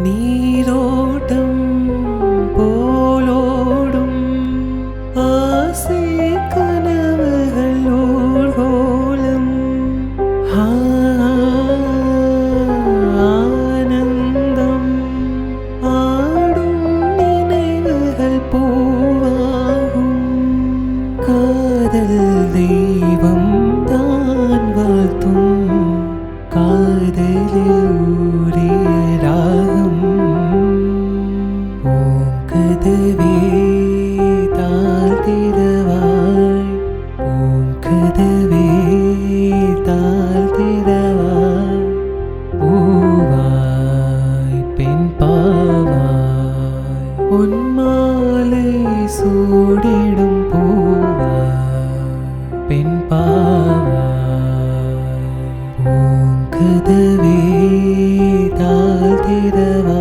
நீரோட்டம் போலோடும் ஆசை கனவுகள் ஊர்கோலம் ஆனந்தம் ஆடும் நினைவுகள் பூவாகும் காதல் தெய்வம் தான் வாழ்த்தும் காதலில் ராகம் பூங்கதவே தாழ்த்திடவாய் பூங்கதவே தாழ்த்திடவாய் பூவாய் பெண் பாவாய் பொன்மாலை சூடிடும் பூவாய் பெண் பாவாய் பூங்கதவே தாழ்த்திடவாய்